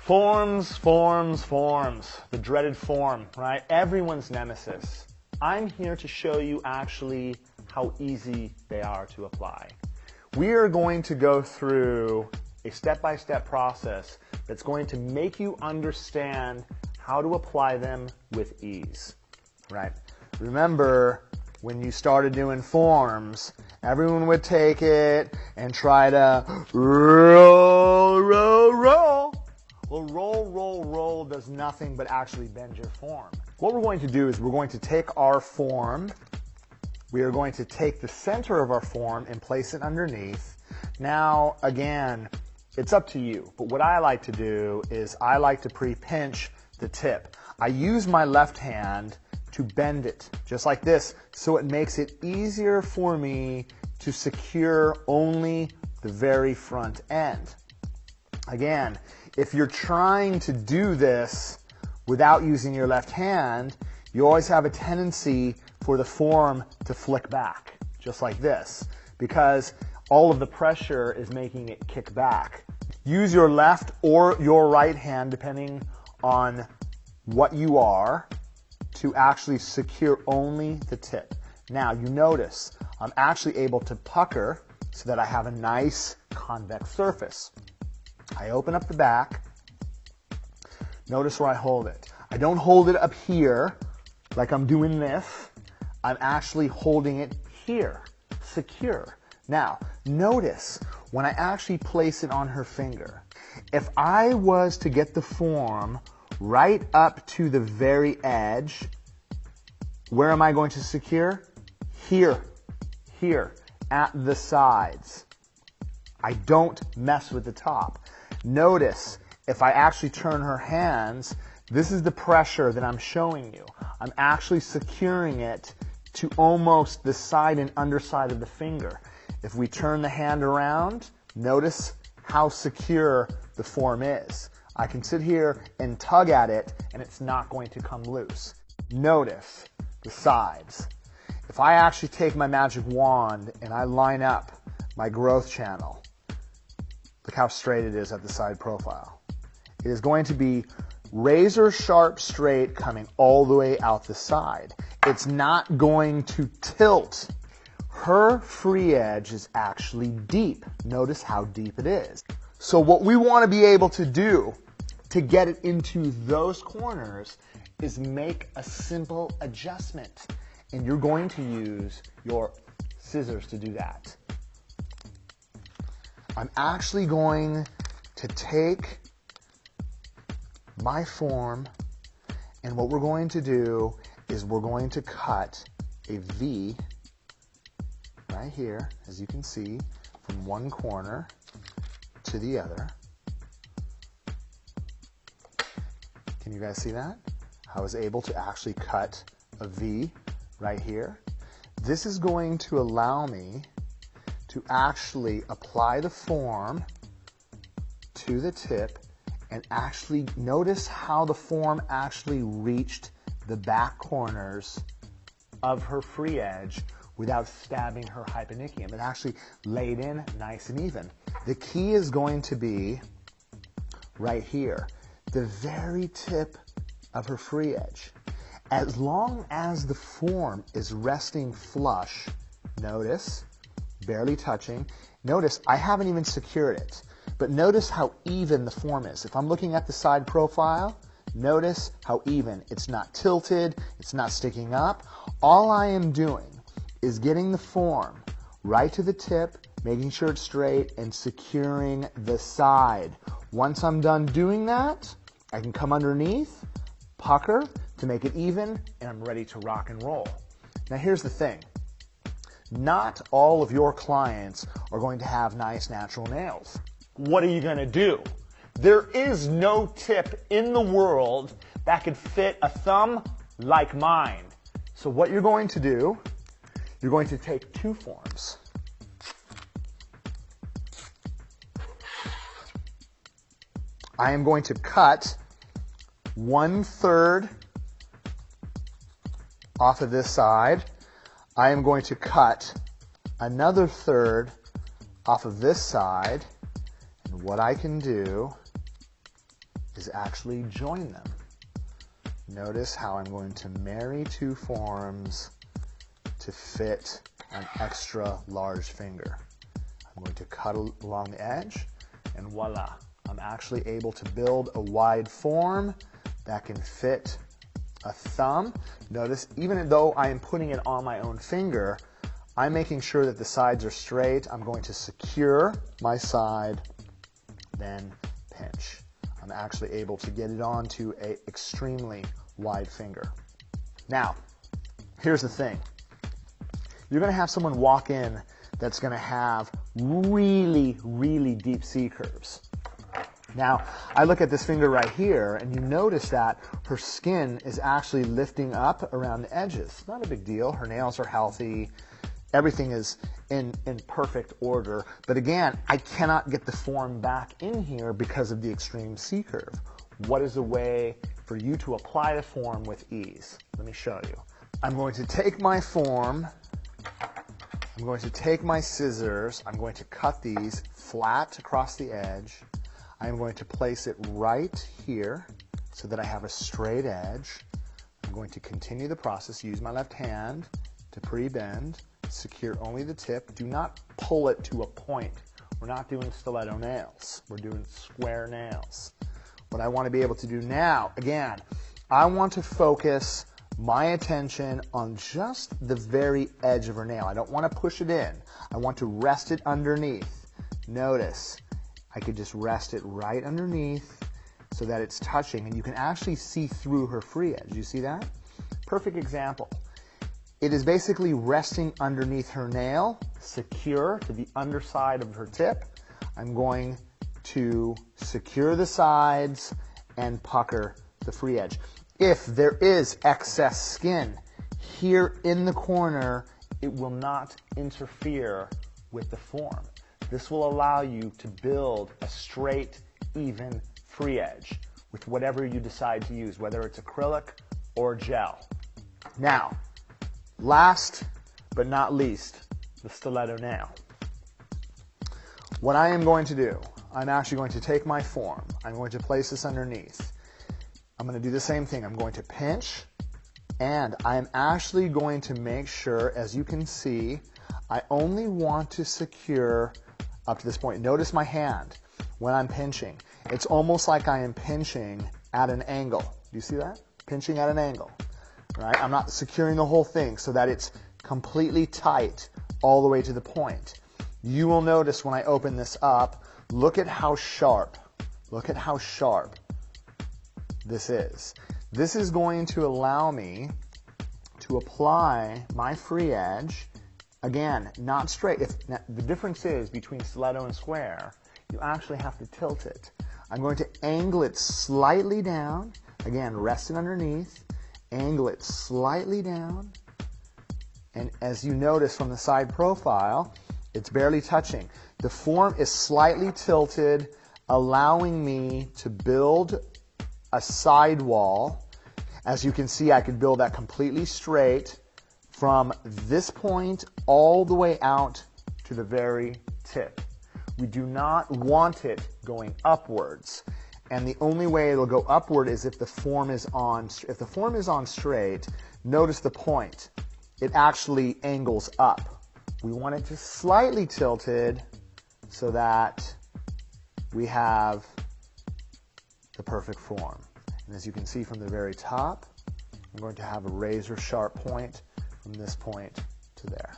Forms, forms, forms. The dreaded form, right? Everyone's nemesis. I'm here to show you actually how easy they are to apply. We are going to go through a step-by-step process that's going to make you understand how to apply them with ease, right? Remember, when you started doing forms, everyone would take it and try to roll, roll, roll. Well, roll, roll, roll does nothing but actually bend your form. What we're going to do is we're going to take our form, we are going to take the center of our form and place it underneath. Now, again, it's up to you, but what I like to do is I like to pre-pinch the tip. I use my left hand to bend it, just like this, so it makes it easier for me to secure only the very front end. Again, if you're trying to do this without using your left hand, you always have a tendency for the form to flick back, just like this, because all of the pressure is making it kick back. Use your left or your right hand, depending on what you are, to actually secure only the tip. Now, you notice I'm actually able to pucker so that I have a nice convex surface. I open up the back. Notice where I hold it. I don't hold it up here like I'm doing this. I'm actually holding it here, secure. Now, notice when I actually place it on her finger, if I was to get the form right up to the very edge, where am I going to secure? Here, here, at the sides. I don't mess with the top. Notice, if I actually turn her hands, this is the pressure that I'm showing you. I'm actually securing it to almost the side and underside of the finger. If we turn the hand around, notice how secure the form is. I can sit here and tug at it and it's not going to come loose. Notice the sides. If I actually take my magic wand and I line up my growth channel, look how straight it is at the side profile. It is going to be razor sharp straight coming all the way out the side. It's not going to tilt. Her free edge is actually deep. Notice how deep it is. So what we want to be able to do to get it into those corners is make a simple adjustment. And you're going to use your scissors to do that. I'm actually going to take my form, and what we're going to do is we're going to cut a V right here, as you can see, from one corner to the other. Can you guys see that? I was able to actually cut a V right here. This is going to allow me to actually apply the form to the tip and actually notice how the form actually reached the back corners of her free edge without stabbing her hyponychium. It actually laid in nice and even. The key is going to be right here, the very tip of her free edge. As long as the form is resting flush, notice, barely touching, notice I haven't even secured it, but notice how even the form is. If I'm looking at the side profile, notice how even. It's not tilted, it's not sticking up. All I am doing is getting the form right to the tip, making sure it's straight, and securing the side. Once I'm done doing that, I can come underneath, pucker to make it even, and I'm ready to rock and roll. Now here's the thing. Not all of your clients are going to have nice natural nails. What are you going to do? There is no tip in the world that could fit a thumb like mine. So what you're going to do, you're going to take two forms. I am going to cut 1/3 off of this side. I am going to cut another 1/3 off of this side. And what I can do is actually join them. Notice how I'm going to marry two forms to fit an extra large finger. I'm going to cut along the edge, and voila, I'm actually able to build a wide form that can fit a thumb. Notice, even though I am putting it on my own finger, I'm making sure that the sides are straight. I'm going to secure my side, then pinch. I'm actually able to get it onto an extremely wide finger. Now, here's the thing. You're going to have someone walk in that's going to have really, really deep C curves. Now, I look at this finger right here, and you notice that her skin is actually lifting up around the edges. Not a big deal. Her nails are healthy. Everything is in perfect order. But again, I cannot get the form back in here because of the extreme C curve. What is a way for you to apply the form with ease? Let me show you. I'm going to take my form. I'm going to take my scissors. I'm going to cut these flat across the edge. I'm going to place it right here so that I have a straight edge. I'm going to continue the process. Use my left hand to pre-bend. Secure only the tip. Do not pull it to a point. We're not doing stiletto nails. We're doing square nails. What I want to be able to do now, again, I want to focus my attention on just the very edge of her nail. I don't want to push it in. I want to rest it underneath. Notice, I could just rest it right underneath so that it's touching, and you can actually see through her free edge. You see that? Perfect example. It is basically resting underneath her nail, secure to the underside of her tip. I'm going to secure the sides and pucker the free edge. If there is excess skin here in the corner, it will not interfere with the form. This will allow you to build a straight, even free edge with whatever you decide to use, whether it's acrylic or gel. Now, last but not least, the stiletto nail. What I am going to do, I'm actually going to take my form. I'm going to place this underneath. I'm going to do the same thing. I'm going to pinch, and I'm actually going to make sure, as you can see, I only want to secure up to this point. Notice my hand when I'm pinching. It's almost like I am pinching at an angle. Do you see that? Pinching at an angle. Right? I'm not securing the whole thing so that it's completely tight all the way to the point. You will notice when I open this up, look at how sharp this is. This is going to allow me to apply my free edge. Again, not straight. Now, the difference is between stiletto and square, you actually have to tilt it. I'm going to angle it slightly down. Again, rest it underneath. Angle it slightly down. And as you notice from the side profile, it's barely touching. The form is slightly tilted, allowing me to build a sidewall. As you can see, I could build that completely straight from this point all the way out to the very tip. We do not want it going upwards. And the only way it'll go upward is if the form is on straight. Notice the point. It actually angles up. We want it to slightly tilted so that we have the perfect form. And as you can see from the very top, I'm going to have a razor sharp point from this point to there.